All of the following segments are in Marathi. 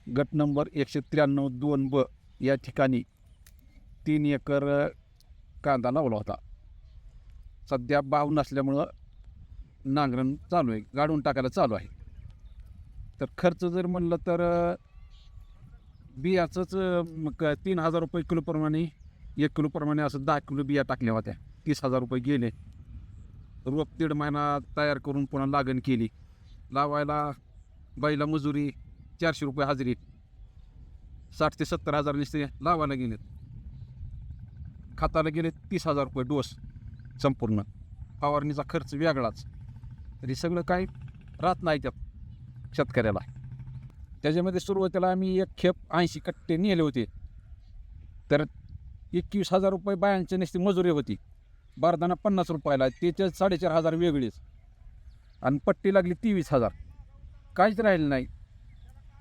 गट नंबर 193-2 या ठिकाणी 3 एकर कांदा लावला होता. सध्या भाव नसल्यामुळं नांगरण चालू आहे, गाडून टाकायला चालू आहे. तर खर्च जर म्हणलं तर बियाचंच 3,000 रुपये किलोप्रमाणे, 1 किलोप्रमाणे असं 10 किलो बिया टाकल्या होत्या. 30,000 रुपये गेले. रोप 1.5 महिना तयार करून पुन्हा लागण केली. लावायला बैला मजुरी 400 रुपये हजेरी, 60,000 ते 70,000 नुसते लावायला गेलेत. खताला गेले 30,000 रुपये डोस संपूर्ण. फवारणीचा खर्च वेगळाच. तरी सगळं काही राहत नाही त्यात शेतकऱ्याला. त्याच्यामध्ये सुरुवातीला आम्ही एक खेप 80 कट्टे नेले होते. तर 21,000 रुपये बायांची नुसती मजुरी होती. बारदाना 50 रुपयाला, त्याच्यात 4,500 वेगळीच. आणि पट्टी लागली 23,000. काहीच राहिलं नाही.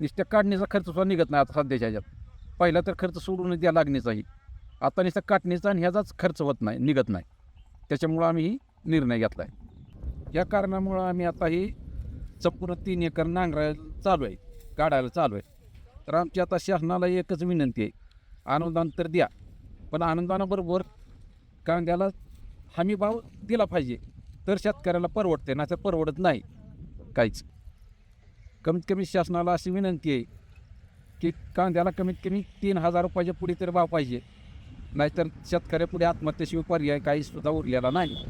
नुसत्या काढणीचा खर्च सुद्धा निघत नाही आता सध्याच्या ह्याच्यात. पहिला तर खर्च सोडून द्या लागणीचाही. आता नुसता काटणीचा आणि ह्याचाच खर्च होत नाही, निघत नाही. त्याच्यामुळं आम्ही निर्णय घेतला आहे. या कारणामुळं आम्ही आता ही संपूर्ण 3 एकर नांगरायला चालू आहे, काढायला चालू आहे. तर आमची आता शासनाला एकच विनंती आहे, अनुदान तर द्या, पण अनुदानाबरोबर कांद्याला हमी भाव दिला पाहिजे. तर शेतकऱ्याला परवडते, नाही तर परवडत नाही काहीच. कमीत कमी शासनाला अशी विनंती आहे की कांद्याला कमीत कमी 3,000 रुपयाच्या पुढे तर भाव पाहिजे. नाहीतर शेतकऱ्यापुढे आत्महत्येशिवाय पर्याय काही सुद्धा उरलेला नाही.